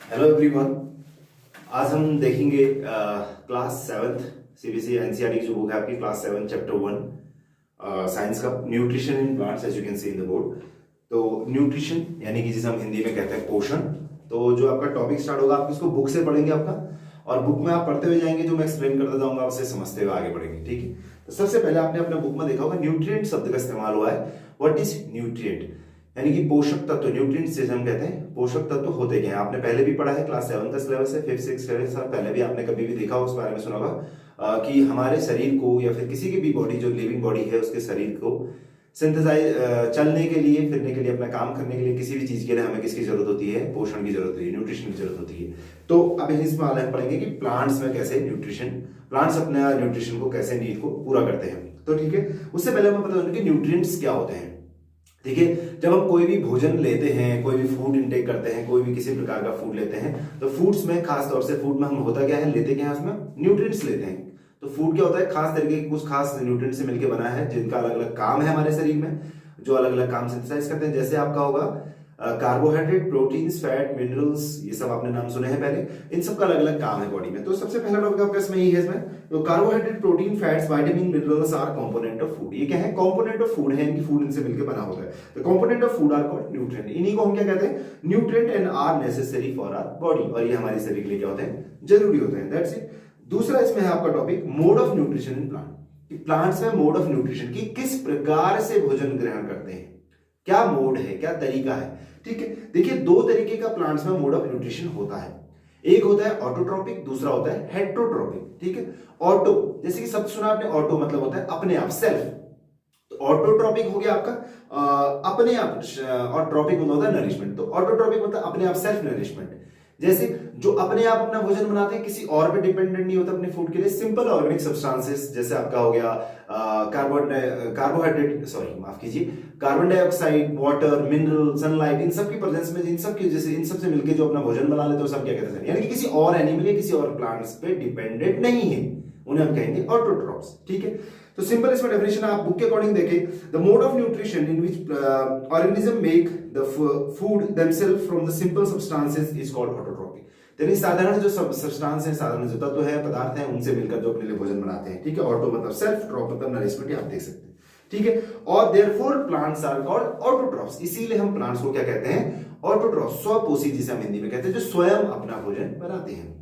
Hello everyone. आज हम देखेंगे क्लास सेवन्थ सीबीएसई एनसीईआरटी की जो बुक है आपकी क्लास 7 चैप्टर 1 साइंस का nutrition in plants as you can see in the board. तो न्यूट्रिशन यानी कि जिसे हम हिंदी में कहते हैं पोषण। तो जो आपका टॉपिक स्टार्ट होगा आप इसको बुक से पढ़ेंगे आपका, और बुक में आप पढ़ते हुए जाएंगे, जो मैं एक्सप्लेन करता जाऊंगा आपसे समझते हुए आगे बढ़ेंगे। ठीक है, तो सबसे पहले आपने अपने बुक में देखा होगा न्यूट्रिएंट शब्द का इस्तेमाल हुआ है। व्हाट इज न्यूट्रिएंट यानी कि पोषक तत्व। न्यूट्रिएंट्स जैसे हम कहते हैं पोषक तत्व होते क्या हैं, आपने पहले भी पढ़ा है, क्लास 7 का सिलेबस है, 5 6 7 साल पहले भी आपने कभी भी देखा हो, उस बारे में सुना होगा कि हमारे शरीर को या फिर किसी की भी बॉडी जो लिविंग बॉडी है उसके शरीर को सिंथेसाइज चलने के लिए, फिरने के लिए, अपना काम करने के लिए, किसी भी चीज के लिए हमें किसकी जरूरत होती है, पोषण की जरूरत होती है, न्यूट्रिशन की जरूरत होती है। तो अब इसमें हम पढ़ेंगे कि प्लांट्स में कैसे न्यूट्रिशन, प्लांट्स अपने न्यूट्रिशन को कैसे नीड को पूरा करते हैं। तो ठीक है, उससे पहले हमें पता होना कि न्यूट्रिएंट्स क्या होते हैं। ठीक है, जब हम कोई भी भोजन लेते हैं, कोई भी फूड इनटेक करते हैं, कोई भी किसी प्रकार का फूड लेते हैं, तो फूड्स में खास तौर से फूड में हम होता क्या है, लेते क्या है, उसमें न्यूट्रिएंट्स लेते हैं। तो फूड क्या होता है, खास तरीके के कुछ खास न्यूट्रिएंट से मिलकर बना है, जिनका अलग अलग काम है हमारे शरीर में, जो अलग अलग काम सिंथेसाइज करते हैं। जैसे आपका होगा कार्बोहाइड्रेट, प्रोटीन्स, फैट, मिनरल्स, ये सब आपने नाम सुने हैं पहले, इन सब का अलग अलग काम है बॉडी में। तो सबसे पहला टॉपिक आपका इसमें यही है, इसमें तो carbohydrate, protein, fats, vitamin, minerals R component of food. ये क्या है, कंपोनेंट ऑफ फूड है, इनकी फूड इनसे मिलकर बना होता है। तो component of food are called nutrient. इन्हीं को हम क्या कहते हैं, nutrient, and are necessary for our body, और ये हमारे शरीर के लिए क्या होते हैं, जरूरी होते हैं। That's it. दूसरा इसमें है आपका topic mode of nutrition in plant. Plants में मोड ऑफ न्यूट्रिशन की किस प्रकार से भोजन ग्रहण करते हैं, क्या मोड है, क्या तरीका है। ठीक है, देखिए दो तरीके का प्लांट्स में मोड ऑफ न्यूट्रिशन होता है। एक होता है ऑटोट्रोपिक, दूसरा होता है हेट्रोट्रोपिक। ठीक है, ऑटो जैसे कि शब्द सुना आपने, ऑटो मतलब होता है अपने आप, सेल्फ। तो ऑटोट्रोपिक हो गया आपका अपने आप, और ट्रोपिक मतलब होता है नरिशमेंट। तो ऑटोट्रोपिक मतलब अपने आप, सेल्फ नरिशमेंट। जैसे जो अपने आप अपना भोजन बनाते हैं, किसी और पे डिपेंडेंट नहीं होता अपने फूड के लिए। सिंपल ऑर्गेनिक सब्सटेंसेस, जैसे आपका हो गया कार्बोहाइड्रेट, सॉरी माफ कीजिए, carbon dioxide, water, mineral, sunlight, इन सब की प्रेजेंस में, इन सब की जैसे इन सब से मिलकर जो अपना भोजन बना लेते हैं, सब क्या कहते हैं, यानी कि किसी और एनिमल या किसी और प्लांट्स पे डिपेंडेंट नहीं है, उन्हें हम कहेंगे ऑटोट्रॉफ्स। ठीक है, तो सिंपल इसमें डेफिनेशन आप बुक के अकॉर्डिंग देखें, the mode of nutrition in which organism make the food themselves from the simple substances is called autotrophic. यानी साधारण जो सब्सटेंस है, साधारण जो तत्व है, पदार्थ है, उनसे मिलकर जो अपने लिए भोजन बनाते हैं। ठीक है, ऑटो मतलब सेल्फ, ट्रॉप मतलब नरिशमेंट, आप देख सकते हैं। ठीक है, और therefore plants are called autotrophs. इसीलिए हम प्लांट्स को क्या कहते हैं, ऑटोट्रॉफ्स, स्वपोषी, जिसे हम हिंदी में कहते हैं, जो स्वयं अपना भोजन बनाते हैं।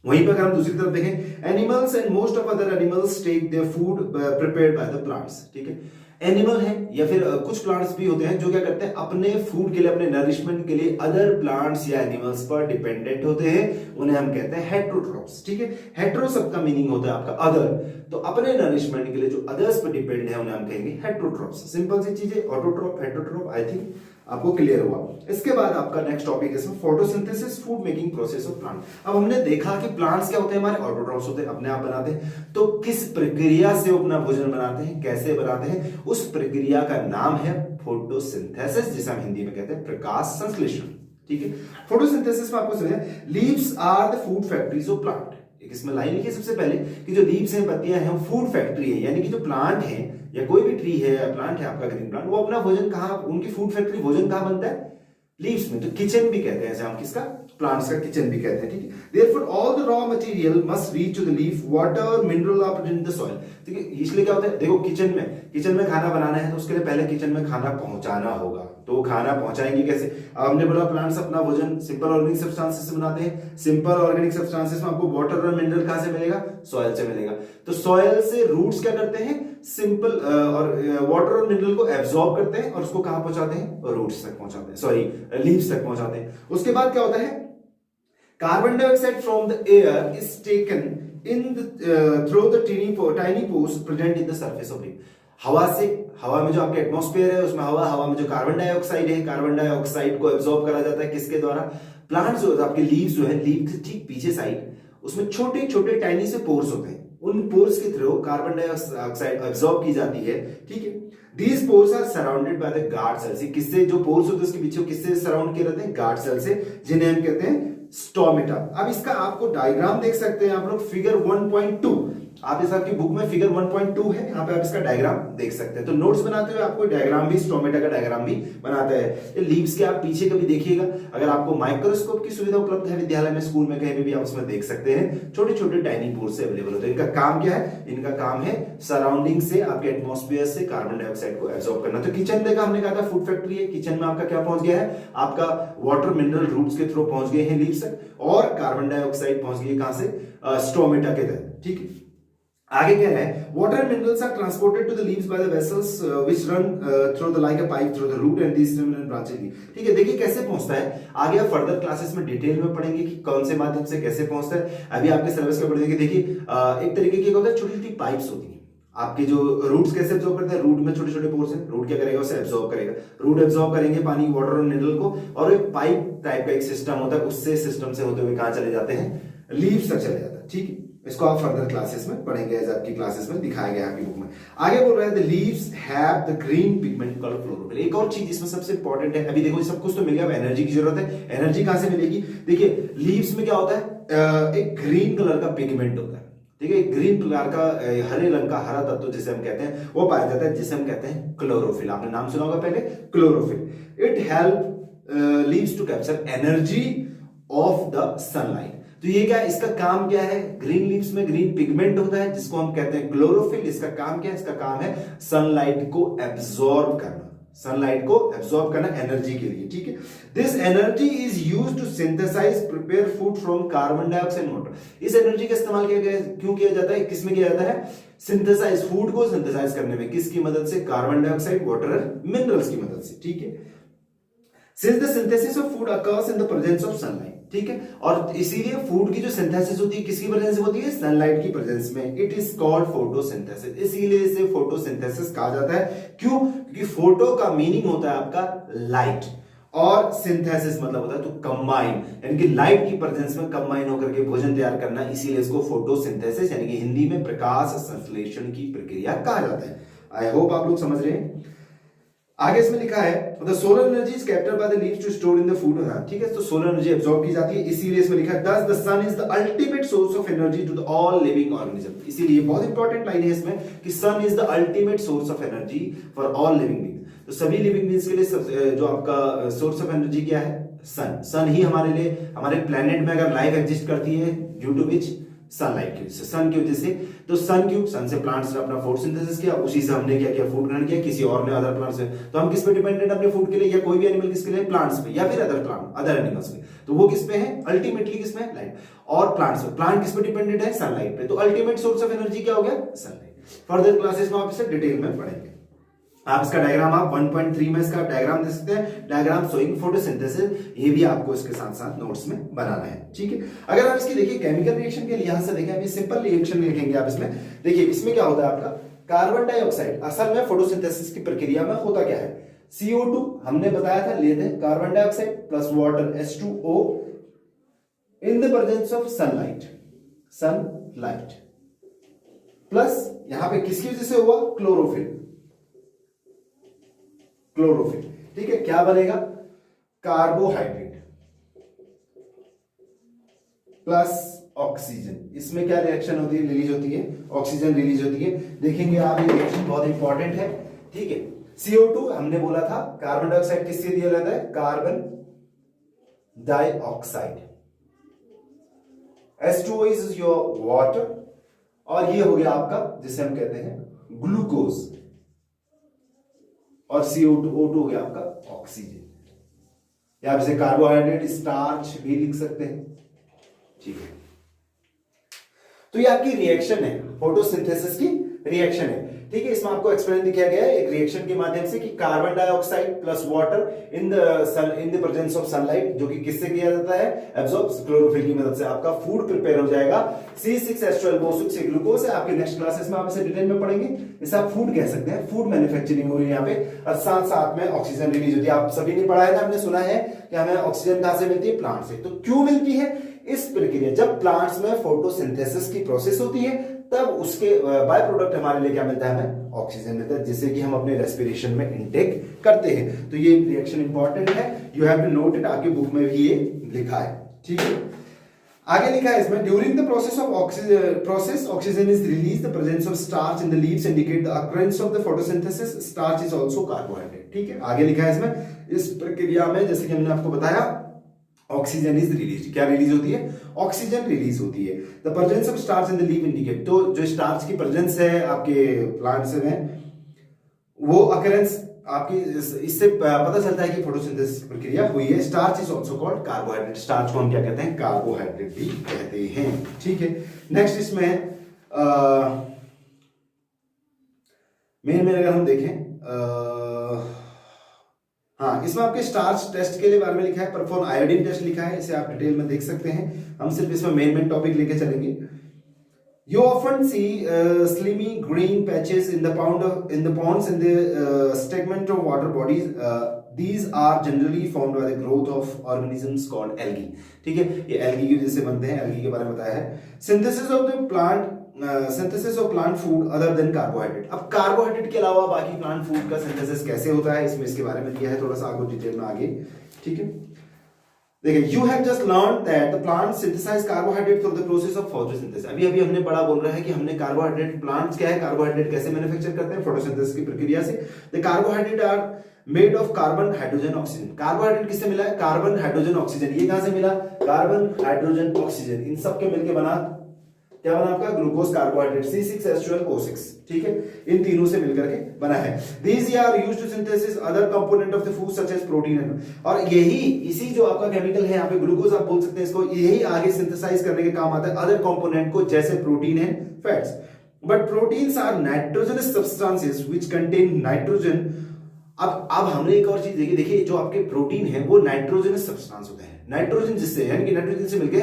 वहीं पर अगर हम दूसरी तरफ देखें, animals and most of other animals take their food prepared by the plants. ठीक है, एनिमल है या फिर कुछ प्लांट्स भी होते हैं जो क्या करते हैं, अपने फूड के लिए, अपने नरिशमेंट के लिए अदर प्लांट्स या एनिमल्स पर डिपेंडेंट होते हैं, उन्हें हम कहते हैं हेट्रोट्रॉफ्स। ठीक है, हेट्रो शब्द का मीनिंग होता है आपका अदर, तो अपने नरिशमेंट के लिए जो अदर्स पर डिपेंड है उन्हें हम कहेंगे हेट्रोट्रॉफ्स। सिंपल सी चीजें, ऑटोट्रॉफ, हेट्रोट्रॉफ, आई थिंक आपको क्लियर हुआ। इसके बाद आपका नेक्स्ट टॉपिक है इसमें photosynthesis, food making process of plant. अब हमने देखा कि प्लांट्स क्या होते हैं, हमारे ऑटोट्रॉफ्स होते हैं, अपने आप बनाते हैं। तो किस प्रक्रिया से अपना भोजन बनाते हैं, कैसे बनाते हैं, उस प्रक्रिया का नाम है फोटोसिंथेसिस, जिसे हम हिंदी में कहते हैं प्रकाश संश्लेषण। ठीक है, फोटोसिंथेसिस में आपको सुनिए, leaves are the food factories of plant. एक इसमें लाइन लिखिए सबसे पहले कि जो लीव्स हैं, पत्तियां हैं, फूड फैक्ट्री है, यानी कि जो प्लांट है या कोई भी ट्री है या प्लांट है आपका, ग्रीन प्लांट, वो अपना भोजन कहाँ, उनकी फूड फैक्ट्री, भोजन कहाँ बनता है, लीव्स में। तो किचन भी कहते हैं, हम किसका, प्लांट्स का किचन भी कहते हैं। ठीक है, therefore all the raw material must reach to the leaf, water, mineral are present in the soil. ठीक है, इसलिए क्या होता है, देखो किचन में खाना बनाना है, तो उसके लिए पहले किचन में खाना पहुंचाना होगा। तो खाना पहुंचाएंगे कैसे, हमने बोला प्लांट्स अपना भोजन सिंपल ऑर्गेनिक सब्सटेंसेस से बनाते हैं। सिंपल ऑर्गेनिक सब्सटेंसेस में आपको वाटर और मिनरल कहां से मिलेगा, सॉइल से मिलेगा। तो सॉइल से रूट्स क्या करते हैं, सिंपल और वाटर और मिनरल को एब्सॉर्ब करते हैं और उसको कहां पहुंचाते हैं, रूट्स तक पहुंचाते हैं, सॉरी लीव्स तक पहुंचाते हैं। उसके बाद क्या होता है, carbon dioxide from the air is taken in through the tiny pores present in the surface of leaf. हवा में जो आपके एटमॉस्फेयर है, उसमें हवा में जो कार्बन डाइऑक्साइड है, कार्बन डाइऑक्साइड को एब्सॉर्ब करा जाता है किसके द्वारा, प्लांट्स जो आपके लीव्स जो है, लीव के ठीक पीछे साइड, उसमें छोटे छोटे टाइनी से पोर्स होते हैं, उन पोर्स के थ्रू कार्बन डाइऑक्साइड एब्सॉर्ब की जाती है। ठीक है, these pores are surrounded by the guard cells. किससे, जो पोर्स होते हैं उसके पीछे किससे सराउंड किए रहते हैं, गार्ड सेल से, जिन्हें हम कहते हैं स्टोमेटा। अब इसका आपको डायग्राम देख सकते हैं आप लोग, फिगर 1.2। आप इस आपकी बुक में फिगर 1.2 है, यहाँ पे आप इसका डायग्राम देख सकते हैं। तो नोट्स बनाते हुए आपको डायग्राम भी, स्टोमेटा का डायग्राम भी बनाता है। लीव्स के आप पीछे कभी देखिएगा, अगर आपको माइक्रोस्कोप की सुविधा उपलब्ध है विद्यालय में, स्कूल में, कहीं भी आप उसमें देख सकते हैं, छोटे छोटे टाइनी पोर्स से अवेलेबल होते हैं। इनका काम क्या है? इनका काम है सराउंडिंग से, आपके एटमॉस्फेयर से कार्बन डाइऑक्साइड को एब्जॉर्ब करना। तो किचन देखा हमने कहा था फूड फैक्ट्री है, किचन में आपका क्या पहुंच गया है? आपका वाटर मिनरल रूट्स के थ्रू पहुंच गए हैं लीव्स तक, और कार्बन डाइऑक्साइड पहुंच गई कहां से? स्टोमेटा के तहत। ठीक है, आगे क्या है? Water minerals are transported to the leaves by the vessels which run through the like a pipe through the root and the stem and branches. ठीक है, देखिए कैसे पहुंचता है। आगे आप फर्दर क्लासेस में डिटेल में पढ़ेंगे कि कौन से माध्यम से कैसे पहुंचता है। अभी आपके सिलेबस में पढ़ेंगे। देखिए एक तरीके की होता है, छोटी छोटी पाइप्स होती है। आपके जो रूट्स कैसे एब्जॉर्ब करते हैं? रूट में छोटे छोटे पोर्स हैं, रूट क्या करेगा? उसे एब्जॉर्ब करेगा। रूट एब्जॉर्ब करेंगे पानी, वाटर और मिनरल को, और एक पाइप टाइप का एक सिस्टम होता है, उससे सिस्टम से होते हुए कहां चले जाते हैं? लीव्स तक चले जाते हैं। ठीक है, इसको आप फर्दर क्लासेस में पढ़ेंगे, एज आपकी क्लासेस में दिखाया गया आपकी बुक में। आगे बोल रहे हैं the leaves have the green pigment called chlorophyll. एक और चीज इसमें सबसे इंपॉर्टेंट है, अभी देखो सब कुछ तो मिल गया, अब एनर्जी की जरूरत है। एनर्जी कहां से मिलेगी? देखिए लीव्स में क्या होता है? एक ग्रीन कलर का पिगमेंट होता है। ठीक है, ग्रीन कलर का, हरे रंग का हरा तत्व जिसे हम कहते हैं, वो पाया जाता है, जिसे हम कहते हैं क्लोरोफिल। आपने नाम सुना होगा पहले, chlorophyll. It help leaves to capture energy of the sunlight. तो ये क्या है? इसका काम क्या है? ग्रीन लीव्स में ग्रीन पिगमेंट होता है जिसको हम कहते हैं क्लोरोफिल। इसका काम क्या है? इसका काम है सनलाइट को एब्जॉर्ब करना, सनलाइट को एब्जॉर्ब करना एनर्जी के लिए। ठीक है, this energy is used to synthesise prepare food from carbon dioxide and water. इस एनर्जी का इस्तेमाल क्यों किया जाता है? किसमें किया जाता है? सिंथेसाइज, फूड को सिंथेसाइज करने में। किसकी मदद से? कार्बन डाइऑक्साइड, वाटर, मिनरल्स की मदद से। ठीक है, since the synthesis of food occurs in the presence of sunlight. ठीक है, और इसीलिए फूड की जो सिंथेसिस होती है किसकी प्रेजेंस में होती है? सनलाइट की प्रेजेंस में। It is called photosynthesis. इसीलिए इसे फोटोसिंथेसिस कहा जाता है। क्यों? क्योंकि फोटो का मीनिंग होता है आपका लाइट, और सिंथेसिस मतलब होता है तो कंबाइन, यानी कि लाइट की प्रेजेंस में कंबाइन होकर के भोजन तैयार करना, इसीलिए इसको फोटोसिंथेसिस यानी कि हिंदी में प्रकाश संश्लेषण की प्रक्रिया कहा जाता है। आई होप आप लोग समझ रहे हैं। आगे इसमें लिखा है the solar energy is captured by the leaves to store in the food. ठीक है, तो सोलर एनर्जी एब्जॉर्ब की जाती है, इसीलिए इसमें लिखा है दस the sun is the ultimate source of energy to the all living organism. इसीलिए बहुत इंपॉर्टेंट लाइन है इसमें कि sun is the ultimate source of energy for all living beings. तो सभी लिविंग बीइंग्स के लिए जो आपका सोर्स ऑफ एनर्जी क्या है? सन। सन ही हमारे लिए, हमारे प्लेनेट में अगर लाइफ एग्जिस्ट करती है, ड्यू टू विच? सनलाइट की वजह से, सन की वजह से। तो सन क्यों? सन से प्लांट्स ने अपना फोटोसिंथेसिस किया, उसी से हमने क्या किया? फूड ग्रहण किया, किसी और ने अदर प्लांट्स से। तो हम किस पे डिपेंडेंट अपने फूड के लिए, या कोई भी एनिमल किसके लिए? प्लांट्स पे, या फिर अदर प्लांट, अदर एनिमल्स पे। तो वो किस पे है? अल्टीमेटली किस में? लाइट। और प्लांट्स पे, प्लांट किस पे डिपेंडेंट है? सनलाइट पे। तो अल्टीमेट सोर्स ऑफ एनर्जी क्या हो गया? सनलाइट। फर्दर क्लासेस में आप इसे डिटेल में पढ़ेंगे। आप इसका डायग्राम, आप 1.3 में इसका डायग्राम देख सकते हैं, डायग्राम शोइंग फोटोसिंथेसिस। ये भी आपको इसके साथ साथ नोट्स में बनाना है। ठीक है, अगर आप इसकी देखिए केमिकल रिएक्शन के लिहाज से देखें, अभी सिंपल रिएक्शन लिखेंगे आप इसमें। देखिए इसमें क्या होता है आपका? कार्बन डाइऑक्साइड असल में फोटोसिंथेसिस की प्रक्रिया में होता क्या है? CO2 हमने बताया था, लेते हैं carbon dioxide plus water H2O in the presence of sunlight, sunlight plus यहां पे किसकी वजह से हुआ? Chlorophyll, chlorophyll. ठीक है, क्या बनेगा? Carbohydrate plus oxygen. इसमें क्या रिएक्शन होती है? रिलीज होती है, ऑक्सीजन रिलीज होती है। देखेंगे आप, ये रिएक्शन बहुत इंपॉर्टेंट है। ठीक है, CO2 हमने बोला था, कार्बन डाइऑक्साइड किससे दिया जाता है? Carbon dioxide. H2O is your water, और ये हो गया आपका जिसे हम कहते हैं ग्लूकोज, और CO2 O2 हो गया आपका ऑक्सीजन। या इसे कार्बोहाइड्रेट, स्टार्च भी लिख सकते हैं। ठीक है, तो ये आपकी रिएक्शन है, फोटोसिंथेसिस की रिएक्शन है। ठीक है, इसमें आपको एक्सप्लेन किया गया है एक रिएक्शन के माध्यम से कि carbon dioxide plus water in the presence of sunlight, जो कि किससे किया जाता है? एब्जॉर्ब, क्लोरोफिल की मदद से आपका फूड प्रिपेयर हो जाएगा। C6H12O6 ग्लूकोज है। आपके नेक्स्ट क्लासेस में आप इसे डिटेल में पढ़ेंगे। इसे आप फूड कह सकते हैं, फूड मैन्युफैक्चरिंग हो रही है यहाँ पे, और साथ साथ में ऑक्सीजन रिलीज होती है। आप सभी ने पढ़ा है ना, हमने सुना है कि हमें ऑक्सीजन कहां से मिलती है? प्लांट से। तो क्यों मिलती है? इस प्रक्रिया, जब प्लांट्स में फोटोसिंथेसिस की प्रोसेस होती है, तब उसके बाय प्रोडक्ट हमारे लिए क्या मिलता है? हमें ऑक्सीजन मिलता है, जिसे कि हम अपने रेस्पिरेशन में इनटेक करते हैं। तो ये रिएक्शन इंपॉर्टेंट है, you have to note it. आपकी बुक में भी ये लिखा है। ठीक है, आगे लिखा है इसमें, during the process of oxygen is release, the presence of starch in the leaves indicate the occurrence of the photosynthesis, starch is also carbohydrate. ठीक है, आगे लिखा है इसमें, इस प्रक्रिया में जैसे कि हमने आपको बताया ऑक्सीजन इज रिलीज, क्या रिलीज होती है, ऑक्सीजन रिलीज होती है। The presence of starch in the leave indicate, तो जो स्टार्च की प्रेजेंस है आपके प्लांट्स में, वो अकरेंस आपकी इससे पता चलता है कि फोटोसिंथेसिस की प्रक्रिया हुई है। Starch is also called carbohydrate, starch को हम क्या कहते हैं, कार्बोहाइड्रेट भी कहते हैं। ठीक है, नेक्स्ट इसमें मेन में अगर हम देखें हाँ, इसमें आपके स्टार्च टेस्ट के लिए बारे में लिखा है, परफॉर्म आयोडीन टेस्ट लिखा है, इसे आप डिटेल में देख सकते हैं। हम सिर्फ इसमें मेन टॉपिक लेके चलेंगे। You often see slimy green patches in the ponds in the segment of water bodies. These are generally formed by the growth of organisms called algae. ठीक है, ये algae की वजह से बनते हैं, algae के बारे में बताया है। Synthesis of plant food other than carbohydrate. अब कार्बोहाइड्रेट के अलावा बाकी प्लांट फूड का सिंथेसिस कैसे होता है, इसमें इसके बारे में दिया है थोड़ा सा आपको डिटेल में आगे। ठीक है, देखिए, you have just learned that the plants synthesize carbohydrate through the process of photosynthesis. अभी हमने पढ़ा, बोल रहा है कि हमने कार्बोहाइड्रेट, प्लांट्स क्या है, कार्बोहाइड्रेट कैसे मैन्युफैक्चर करते हैं, फोटोसिंथेसिस की प्रक्रिया से। The carbohydrate are made of carbon, hydrogen, oxygen. Carbohydrate किससे मिला है, कार्बन, हाइड्रोजन, ऑक्सीजन। ये कहां से मिला, कार्बन, हाइड्रोजन, ऑक्सीजन, इन सब के मिलके बना, क्या बना आपका, ग्लूकोज कार्बोहाइड्रेट C6H12O6। ठीक है, इन तीनों से मिलकर के बना है। These are used to synthesis other component of the food such as protein and, और यही इसी जो आपका केमिकल है यहाँ पे ग्लूकोज आप बोल सकते हैं इसको, यही आगे सिंथेसाइज करने के काम आता है अदर कंपोनेंट को, जैसे protein and fats. But proteins are nitrogenous substances which contain nitrogen. अब हमने एक और चीज देखी, देखिए जो आपके प्रोटीन है वो नाइट्रोजनस सब्सटेंस होते हैं। नाइट्रोजन जिससे, यानी कि नाइट्रोजन से मिलके,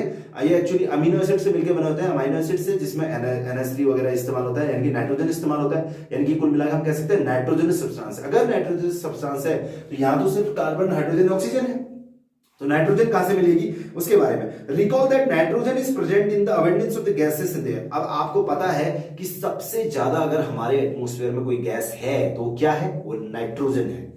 ये एक्चुअली अमीनो एसिड से मिलके बने होते हैं, अमीनो एसिड से, जिसमें NH3 वगैरह इस्तेमाल होता है, यानी कि नाइट्रोजन इस्तेमाल होता है, यानी कि कुल मिलाकर हम कह सकते हैं नाइट्रोजनस सब्सटेंस। अगर नाइट्रोजनस सब्सटेंस है तो यहां तो सिर्फ कार्बन, हाइड्रोजन, ऑक्सीजन है, तो नाइट्रोजन कहां से मिलेगी, उसके बारे में। Recall that nitrogen is present in the abundance of the gases in their. अब आपको पता है कि सबसे ज्यादा अगर हमारे एटमॉस्फेयर में कोई गैस है तो क्या है, वो नाइट्रोजन है।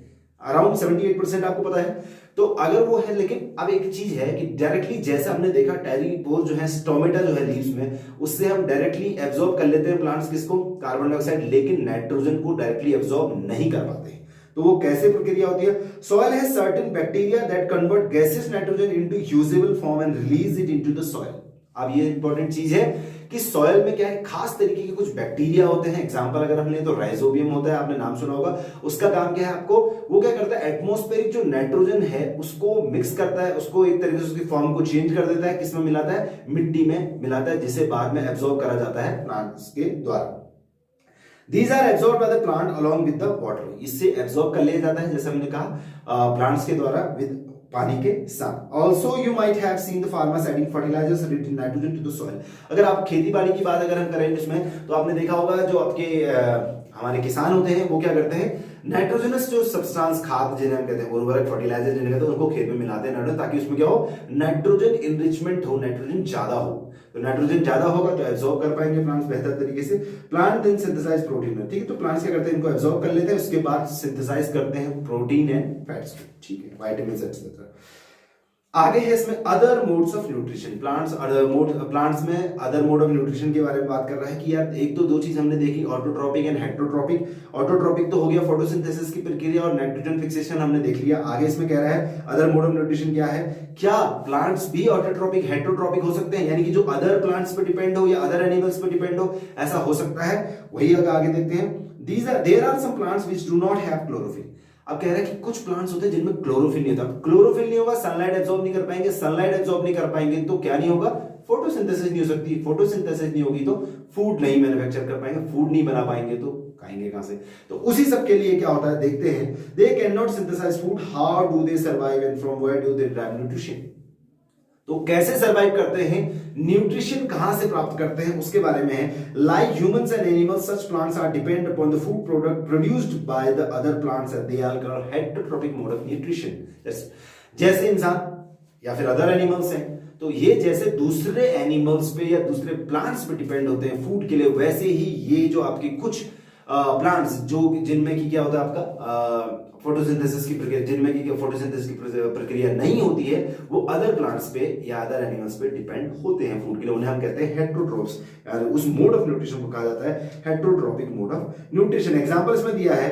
अराउंड 78% आपको पता है, तो अगर वो है, लेकिन अब एक चीज है कि डायरेक्टली, जैसे हमने देखा टेरिपोल जो है, स्टोमेटा जो है लीव्स में, उससे हम डायरेक्टली एब्जॉर्ब कर लेते हैं प्लांट्स किसको, कार्बन डाइऑक्साइड, लेकिन नाइट्रोजन को डायरेक्टली एब्जॉर्ब नहीं कर पाते। तो वो कैसे प्रक्रिया होती है, soil has certain bacteria that convert gases nitrogen into usable form and release it into the soil. अब ये इंपॉर्टेंट चीज है कि सॉइल में क्या है, खास तरीके के कुछ बैक्टीरिया होते हैं। एग्जांपल अगर हम लें तो राइजोबियम होता है, आपने नाम सुना होगा। उसका काम क्या है, आपको वो क्या करता है, एटमॉस्फेरिक जो नाइट्रोजन है उसको मिक्स करता है, उसको एक तरीके से उसकी फॉर्म को चेंज कर देता है, किसमें मिलाता है, मिट्टी में मिलाता है, जिसे बाद में एब्जॉर्ब करा जाता है प्लांट्स के द्वारा। These are absorbed by the plant along with the water. इससे एब्जॉर्ब कर लिया जाता है, जैसे हमने कहा, प्लांट्स के द्वारा विद पानी के साथ। Also you might have seen the farmers adding fertilisers rich in nitrogen to the soil. अगर आप खेती बाड़ी की बात अगर हम करें इसमें, तो आपने देखा होगा जो आपके हमारे किसान होते हैं वो क्या करते हैं, नाइट्रोजनस जो सब्सटेंस, खाद जिन्हें हम कहते हैं, उर्वरक, फर्टिलाइजर जिन्हें कहते हैं, उनको खेत में मिलाते हैं नाइट्रोजन, ताकि उसमें क्या हो, नाइट्रोजन इनरिचमेंट हो, नाइट्रोजन ज्यादा हो। तो नाइट्रोजन ज्यादा होगा तो एब्जॉर्ब कर पाएंगे प्लांट्स बेहतर तरीके से। प्लांट देन सिंथेसाइज प्रोटीन, ठीक है, तो प्लांट्स क्या करते हैं, इनको एब्जॉर्ब कर लेते हैं, उसके बाद सिंथेसाइज करते हैं प्रोटीन एंड फैट्स, ठीक है, विटामिन एक्सेट्रा। आगे है इसमें other modes of nutrition. Plants में अदर मोड ऑफ न्यूट्रिशन के बारे में बात कर रहा है कि यार एक तो दो चीज हमने देखी, ऑटोट्रॉपिक एंड हेटेरोट्रॉपिक। ऑटोट्रॉपिक तो हो गया फोटोसिंथेसिस की प्रक्रिया और नाइट्रोजन फिक्सेशन हमने देख लिया। आगे इसमें कह रहा है अदर मोड ऑफ न्यूट्रिशन क्या है, क्या प्लांट्स भी ऑटोट्रॉपिक, हेटेरोट्रॉपिक हो सकते हैं, यानी कि जो अदर प्लांट्स पे डिपेंड हो या अदर एनिमल्स पे डिपेंड हो, ऐसा हो सकता है। वही आगे देखते हैं, there are some plants which do not have chlorophyll. अब कह रहा है कि कुछ प्लांट्स होते हैं जिनमें क्लोरोफिल नहीं होता। क्लोरोफिल नहीं होगा, सनलाइट एब्जॉर्ब नहीं कर पाएंगे, सनलाइट एब्जॉर्ब नहीं कर पाएंगे तो क्या नहीं होगा, फोटोसिंथेसिस नहीं हो सकती। फोटोसिंथेसिस नहीं होगी तो फूड नहीं मैन्युफैक्चर कर पाएंगे, फूड नहीं बना पाएंगे तो खाएंगे कहां से। तो उसी सब के लिए क्या होता है देखते हैं, they can not synthesise food, how do they survive and from where do they drive nutrition. तो कैसे सर्वाइव करते हैं, न्यूट्रिशन कहां से प्राप्त करते हैं, उसके बारे में है। Like humans and animals, such plants are depend upon the food product produced by the other plants and they are called heterotrophic mode of nutrition. जैसे इंसान या फिर अदर एनिमल्स हैं, तो ये जैसे दूसरे एनिमल्स पे या दूसरे प्लांट्स पे डिपेंड होते हैं फूड के लिए, वैसे ही ये जो आपके कुछ प्लांट्स जो जिनमें की क्या होता है आपका फोटोसिंथेसिस की प्रक्रिया, जिनमें की फोटोसिंथेसिस की प्रक्रिया नहीं होती है, वो अदर प्लांट्स पे या अदर एनिमल्स पे डिपेंड होते हैं फूड के लिए। उन्हें हम कहते हैं हेट्रोट्रोप्स। उस मोड ऑफ न्यूट्रिशन को कहा जाता है heterotrophic mode of nutrition. Example इसमें दिया है,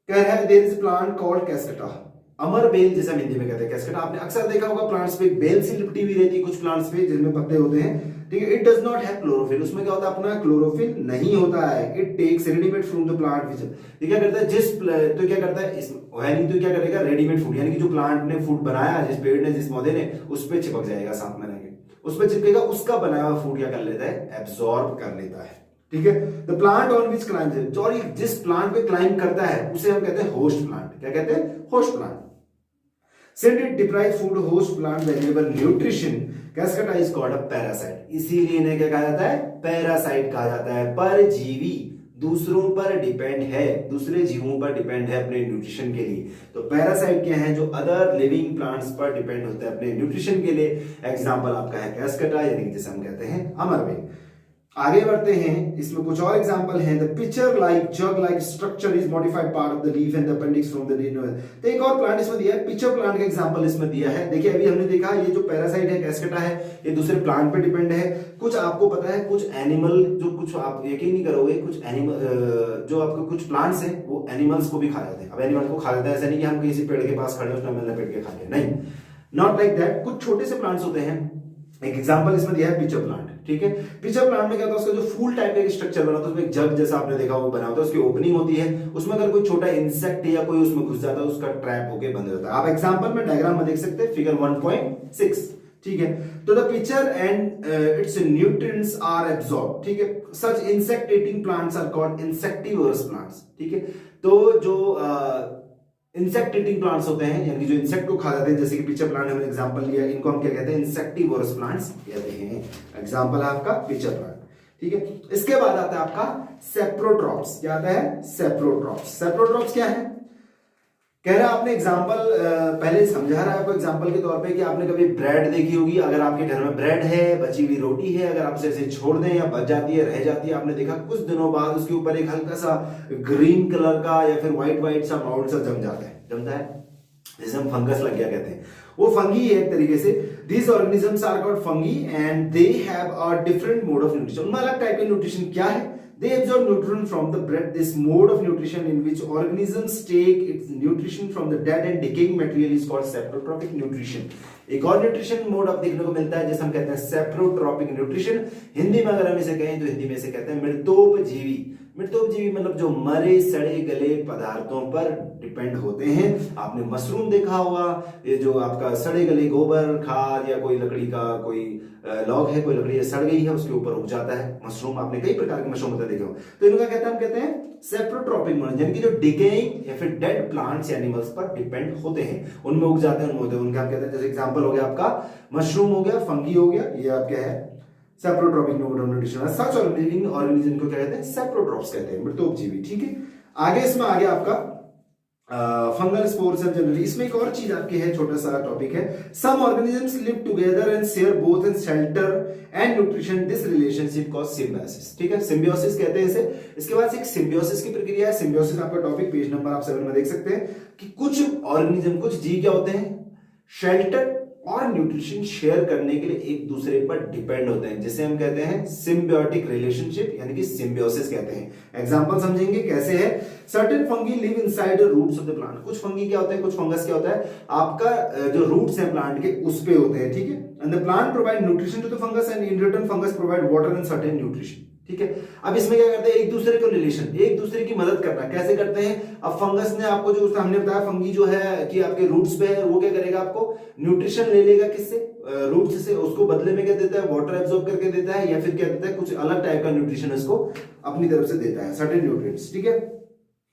कह रहा है there is plant called cuscuta, अमर बेल जैसा हिंदी में कहते हैं कैस्केटा। आपने अक्सर देखा होगा प्लांट्स पे बेल सी लिपटी हुई रहती है कुछ प्लांट्स पे जिनमें पत्ते होते हैं, ठीक है। It does not have chlorophyll, उसमें क्या होता है अपना क्लोरोफिल नहीं होता है। It takes readymade from the plant which, ये क्या करता है तो क्या करता है नहीं तो क्या करेगा रेडीमेड फूड, यानी कि जो प्लांट ने फूड बनाया, जिस पेड़ ने जिस पौधे ने, उस पर चिपक जाएगा, साथ में रहेंगे, उस पर चिपकेगा, उसका बनाया हुआ फूड क्या कर लेता है, एब्जॉर्ब कर लेता है, ठीक है। The plant on which climbs, और जिस प्लांट पे क्लाइंब करता है उसे हम कहते हैं होस्ट प्लांट। क्या कहते हैं, host plant. Since it deprives food host plant valuable nutrition, Cascata is called a parasite। इसीलिए इन्हें क्या कहा जाता है, पैरासाइट कहा जाता है। परजीवी, दूसरों पर डिपेंड है, दूसरे जीवों पर डिपेंड है अपने न्यूट्रिशन के लिए। तो पैरासाइट क्या है, जो अदर लिविंग प्लांट्स पर डिपेंड होते हैं अपने न्यूट्रिशन के लिए। एग्जांपल आपका है कैस्केटा, यानी जिसे हम कहते हैं अमरबेल। आगे बढ़ते हैं, इसमें कुछ और एग्जांपल हैं। The picture like jug like structure is modified part of the leaf and the appendix from the leaf. तो एक और प्लांट इसमें दिया है, पिक्चर प्लांट का एग्जांपल इसमें दिया है। देखिए अभी हमने देखा ये जो पैरासाइट है कैस्केटा है, ये दूसरे प्लांट पे डिपेंड है। कुछ आपको पता है, कुछ एनिमल, जो कुछ आप यकीन नहीं करोगे, कुछ एनिमल जो आपके कुछ प्लांट्स हैं वो एनिमल्स को भी खा जाते हैं। अब एनिमल को खा जाता है, ऐसा नहीं कि हम किसी पेड़ के पास खड़े उसमें हमने लपेट के खा लिया, नहीं, नॉट लाइक दैट। कुछ छोटे से प्लांट्स होते हैं, एक एग्जांपल इसमें दिया है पिचर प्लांट, ठीक है। पिचर प्लांट में क्या होता है, उसका जो फूल टाइप का स्ट्रक्चर बना होता है, उसमें एक जग जैसा आपने देखा वो बना होता है, उसकी ओपनिंग होती है, उसमें अगर कोई छोटा इंसेक्ट या कोई उसमें घुस जाता है, उसका ट्रैप होके बंद हो जाता है। आप एग्जांपल में डायग्राम में देख सकते हैं, फिगर 1.6, ठीक है। तो the picture and its nutrients are absorb, ठीक है। Such insect eating plants are called insectivores plants, ठीक है। तो जो इंसेक्ट ईटिंग प्लांट्स होते हैं, यानी कि जो इंसेक्ट को खा जाते हैं, जैसे कि पिक्चर प्लांट हमने एग्जांपल लिया, इनको हम क्या कहते हैं, इंसेक्टिवोरस प्लांट्स कहते हैं। एग्जांपल है आपका पिक्चर प्लांट, ठीक है। इसके बाद आता है आपका सेप्रोट्रॉप्स। क्या आता है, सेप्रोट्रॉप्स। सेप्रोट्रॉप्स क्या है, कह रहा है आपने एग्जांपल पहले समझा रहा है आपको एग्जांपल के तौर पे कि आपने कभी ब्रेड देखी होगी। अगर आपके घर में ब्रेड है, बची हुई रोटी है, अगर आप उसे ऐसे छोड़ दें या बच जाती है, रह जाती है, आपने देखा कुछ दिनों बाद उसके ऊपर एक हल्का सा ग्रीन कलर का या फिर व्हाइट सा माउल्ड सा जमता है, जिसे हम फंगस लग गया कहते हैं। वो फंगी है एक तरीके से। These organisms are called fungi and they have a different mode of nutrition। उनमें अलग टाइप का न्यूट्रिशन क्या है, they absorb nutrient from the bread। This mode of nutrition in which organisms take its nutrition from the dead and decaying material is called saprotrophic nutrition। एक और nutrition mode आप देखने को मिलता है जिसे हम कहते हैं सेप्रोट्रॉपिक न्यूट्रिशन। हिंदी में अगर हम इसे कहें तो हिंदी में इसे कहते हैं मृतोपजीवी। मृतोपजीवी मतलब जो मरे सड़े गले पदार्थों पर डिपेंड होते हैं। आपने मशरूम देखा होगा, ये जो आपका सड़े गले गोबर खाद या कोई लकड़ी का कोई लॉग है, कोई लकड़ी सड़ गई है, उसके ऊपर उग जाता है मशरूम। आपने कई प्रकार के मशरूम देखे हो। तो इनका हम कहते हैं सेप्रोट्रॉपिक मोड, यानी कि जो डिकेइंग या फिर डेड प्लांट्स एनिमल्स पर डिपेंड होते हैं, उनमें उग जाते हैं, उनका हम कहते हैं। जैसे एग्जांपल हो गया आपका मशरूम हो गया, फंगी हो गया, ये आप क्या है सेप्रोट्रॉपिक मोड ऑफ न्यूट्रिशन। सच और लिविंग ऑर्गेनिज्म को क्या कहते हैं, सेप्रोट्रॉप्स कहते हैं, मृतोपजीवी, ठीक है। आगे इसमें आ गया आपका फंगल स्पोर्स एंड जनरली। इसमें एक और चीज आपकी है, छोटा सा टॉपिक है। Some organisms live together and share both in shelter and nutrition. This relationship called symbiosis, ठीक है, सिम्बायोसिस कहते हैं इसे। इसके बाद एक सिम्बायोसिस की प्रक्रिया है। सिम्बायोसिस आपका टॉपिक पेज नंबर आप 7 में देख सकते हैं कि कुछ ऑर्गेनिज्म, कुछ जीव क्या होते हैं, शेल्टर और न्यूट्रिशन शेयर करने के लिए एक दूसरे पर डिपेंड होते हैं, जिसे हम कहते हैं सिम्बियोटिक रिलेशनशिप, यानी कि सिम्बियोसिस कहते हैं। एग्जांपल समझेंगे कैसे है। Certain fungi live inside the roots of the plant. कुछ फंगी क्या होते हैं, कुछ फंगस क्या होता है, आपका जो रूट्स है प्लांट के उस पे होते हैं, ठीक है। And the plant provide nutrition to the fungus and in return fungus provide water and certain nutrition, ठीक है। अब इसमें क्या करते हैं, एक दूसरे को रिलेशन, एक दूसरे की मदद करना। कैसे करते हैं, अब फंगस ने आपको जो हमने बताया, फंगी जो है कि आपके रूट्स पे है, वो क्या करेगा, आपको न्यूट्रिशन ले लेगा किससे, रूट्स से। उसको बदले में क्या देता है, वाटर एब्सॉर्ब करके देता है, या फिर क्या देता है, कुछ अलग टाइप का न्यूट्रिशन इसको अपनी तरफ से देता है, सर्टेन न्यूट्रिएंट्स, ठीक है।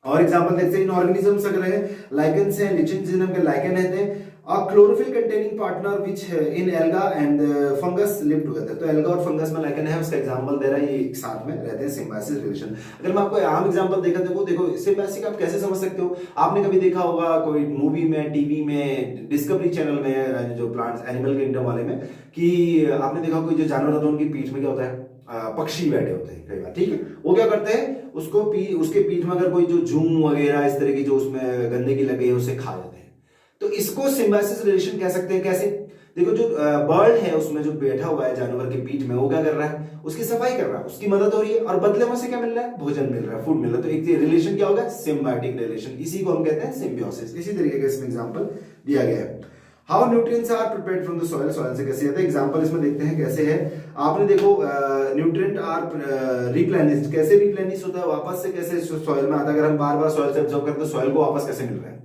और एग्जांपल देखते हैं इन ऑर्गेनिजम्स अगर है, लाइकेंस हैं, लिचेंस जिन्हें हम लाइकेन कहते हैं। A chlorophyll containing partner which in alga and fungus live together। तो alga और fungus में लाइकेन है, उसका एग्जांपल दे रहा है, ये एक साथ में रहते हैं, सिम्बायोसिस रिलेशन। अगर मैं आपको आम एग्जांपल देखो सिम्बायोसिस आप कैसे समझ सकते हो। आपने कभी देखा होगा कोई मूवी में, टीवी में, डिस्कवरी चैनल में, जो प्लांट्स एनिमल किंगडम वाले में, कि आपने देखा कोई जो जानवर होता है उनकी पीठ में क्या होता है, पक्षी बैठे होते हैं कई बार, ठीक है। वो क्या करते हैं, उसको उसके पीठ में अगर कोई जो जूम वगैरह इस तरह की जो उसमें गंदगी लगे उसे खा जाते हैं। तो इसको सिम्बायोसिस रिलेशन कह सकते हैं। कैसे? देखो जो बर्ड है उसमें जो बैठा हुआ है जानवर के पीठ में, वो क्या कर रहा है? उसकी सफाई कर रहा है, उसकी मदद हो रही है, और बदले में उसे क्या मिल रहा है? भोजन मिल रहा है, फूड मिल रहा है। तो एक रिलेशन क्या होगा? Symbiotic relation. इसी को हम कहते हैं सिम्बियोसिस। इसी तरीके का इसमें एग्जांपल दिया गया है। How nutrients are prepared from the soil, soil से कैसे आता है? एग्जांपल इसमें देखते हैं कैसे है। आपने देखो न्यूट्रिएंट आर रिप्लेनिश्ड, कैसे रिप्लेनिश होता है? वापस से कैसे सॉइल में आता है? अगर हम बार बार सॉइल से एब्जॉर्ब करते हैं तो सॉइल को वापस कैसे मिल रहा है?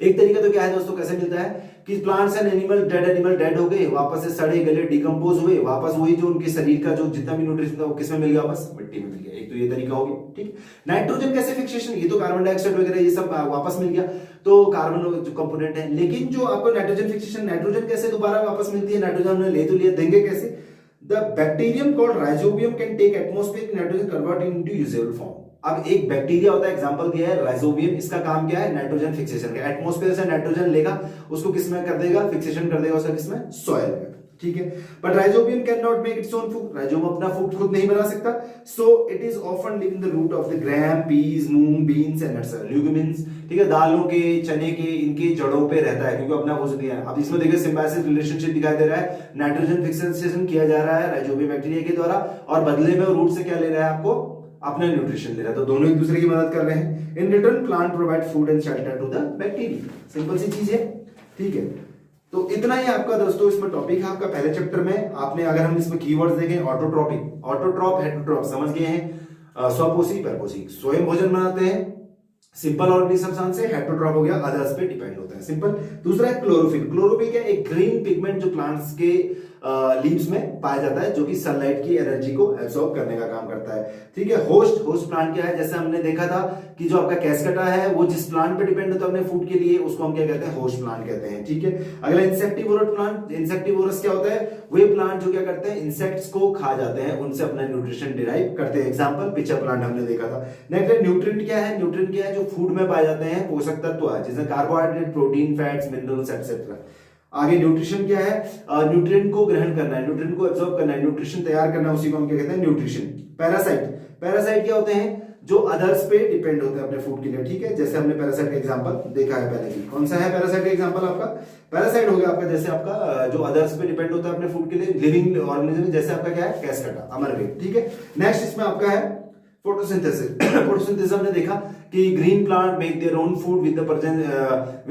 एक तरीका तो क्या है दोस्तों, कैसे मिलता है कि प्लांट्स एंड एनिमल डेड हो गए, वापस से सड़े गले डिकम्पोज हुए, वापस वही जो उनके शरीर का जो जितना भी न्यूट्रिशन था वो किसमें मिल गया? वापस मिट्टी में मिल गया। एक तो ये तरीका हो गया, ठीक। नाइट्रोजन कैसे फिक्सेशन? ये तो कार्बन डाइऑक्साइड वगैरह ये सब वापस मिल गया, तो कार्बन जो कंपोनेंट है। लेकिन जो आपको नाइट्रोजन फिक्सेशन, नाइट्रोजन कैसे दोबारा वापस मिलती है? नाइट्रोजन हमने ले तो लिया, देंगे कैसे? The bacterium called rhizobium can take atmospheric nitrogen convert into usable form. अब एक बैक्टीरिया होता है, एग्जांपल दिया है राइजोबियम, इसका काम क्या है? नाइट्रोजन फिक्सेशन का। एटमॉस्फेयर से नाइट्रोजन लेगा, उसको किसमें कर देगा? फिक्सेशन कर देगा उसका, किसमें? सॉइल में, ठीक है। But rhizobium can not make its own food, rhizobium अपना फूड खुद नहीं बना सकता। So it is often live in the root of the gram, peas, मूंग, बीन्स एंड नट्स, ल्यूमिन्स, ठीक है, दालों के, चने के, इनके जड़ों पे रहता है, क्योंकि अपना भोजन दिया है। अब इसमें देखिए सिम्बायोसिस रिलेशनशिप दिखाई दे रहा है, नाइट्रोजन फिक्सेशन किया जा रहा है राइजोबियम बैक्टीरिया के द्वारा, और बदले में रूट से क्या ले रहा है? आपको अपना न्यूट्रिशन ले रहा है। तो दोनों एक दूसरे की मदद कर रहे हैं। In return plant provide food and shelter to the bacteria. Simple सी चीज है, ठीक है। तो इतना ही आपका दोस्तों इसमें टॉपिक है आपका पहले चैप्टर में। आपने अगर हम इसमें कीवर्ड्स देखें, ऑटोट्रॉपिक, ऑटोट्रॉप, हेटरोट्रॉप समझ गए हैं। स्वपोषी, परपोषी, स्वयं भोजन बनाते हैं। सिंपल ऑर्गेनिज्म सब्सटेंस से, हेटरोट्रॉप हो गया अदर्स पे डिपेंड होता है, सिंपल। दूसरा है क्लोरोफिल। क्लोरोफिल क्या? एक ग्रीन पिगमेंट जो प्लांट्स के लीव्स में पाया जाता है, जो कि सनलाइट की एनर्जी को एब्सॉर्ब करने का काम करता है, ठीक है। होस्ट, होस्ट प्लांट क्या है? जैसे हमने देखा था कि जो आपका कैस्केटा है वो जिस प्लांट पे डिपेंड होता है अपने फूड के लिए, उसको हम क्या कहते हैं? होस्ट प्लांट कहते हैं, ठीक है। अगला इंसेक्टिवोरस प्लांट। इंसेक्टिवोरस क्या होता है? वे प्लांट जो क्या करते हैं? इंसेक्ट्स को खा जाते हैं, उनसे अपना न्यूट्रिशन डिराइव करते हैं। एग्जांपल पिचर प्लांट हमने देखा था। नेक्स्ट न्यूट्रिएंट क्या है? न्यूट्रिएंट क्या है? जो फूड में पाए जाते हैं पोषक तत्व है, जिसमें carbohydrate, protein, fats, minerals etcetera. आगे न्यूट्रिशन क्या है? न्यूट्रिएंट को ग्रहण करना है, न्यूट्रिएंट को एब्सॉर्ब करना है, न्यूट्रिशन तैयार करना है, उसी को हम क्या कहते हैं? न्यूट्रिशन। पैरासाइट, पैरासाइट क्या होते हैं? जो अदर्स पे डिपेंड होते हैं अपने फूड के लिए, ठीक है। जैसे हमने पैरासाइट का एग्जांपल देखा है पहले भी। कौन सा है पैरासाइट का एग्जांपल आपका? पैरासाइट हो गया आपका जैसे आपका जो अदर्स पे डिपेंड होता है अपने फूड के लिए, लिविंग ऑर्गेनिज्म, जैसे आपका क्या है? कैस्केटा, अमरवेल, ठीक है। नेक्स्ट इसमें आपका है फोटोसिंथेसिस। फोटोसिंथेसिस हमने देखा कि green plant make their own food with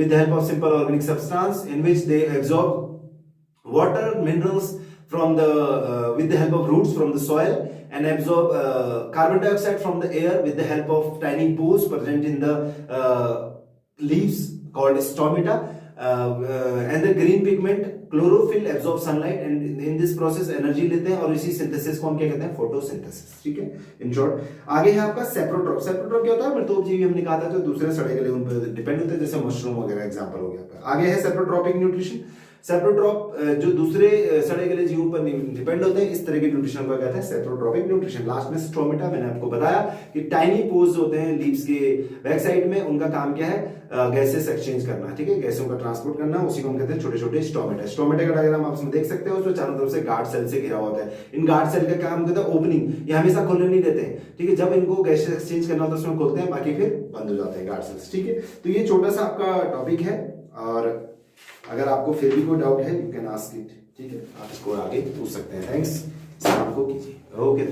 the help of simple organic substance in which they absorb water, minerals from the with the help of roots from the soil, and absorb carbon dioxide from the air with the help of tiny pores present in the leaves called stomata, and the green pigment chlorophyll absorb sunlight, and in this process energy लेते हैं, और इसी synthesis को हम क्या कहते हैं? Photosynthesis, ठीक है। इन शॉर्ट आगे है आपका सेप्रोट्रॉप। सेप्रोट्रॉप क्या होता है? मृतोपजीवी हमने कहा था, जो दूसरे सड़े गले उन पर डिपेंड होते हैं, जैसे मशरूम वगैरह एग्जांपल हो गया। आगे है सेप्रोट्रॉपिक न्यूट्रिशन। सेप्रोट्रॉप जो दूसरे सड़े गले जीवों पर डिपेंड होते हैं, इस तरह के न्यूट्रिशन को कहते हैं सेप्रोट्रॉपिक न्यूट्रिशन। लास्ट में स्ट्रोमेटा, मैंने आपको बताया कि टाइनी पोर्स होते हैं लीव्स के बैक साइड में, उनका काम क्या है? गैसेस एक्सचेंज करना, ठीक है, गैसों का ट्रांसपोर्ट करना, उसी को हम कहते हैं छोटे छोटे स्टोमेटा। स्टोमेटा का डायग्राम आप इसमें देख सकते हो, उसमें चारों तरफ से गार्ड सेल से घिरा होता है। इन गार्ड सेल का काम कहता है ओपनिंग, ये हमेशा खोलने नहीं देते हैं, ठीक है। जब इनको गैसेस एक्सचेंज करना होता है उसमें खोलते हैं, बाकी फिर बंद हो जाते हैं गार्ड सेल्स, ठीक है। तो ये छोटा सा आपका टॉपिक है, और अगर आपको फिर भी कोई डाउट है यू कैन आस्क इट, ठीक है, आप इसको आगे पूछ सकते हैं। थैंक्स, शाम को कीजिए। ओके।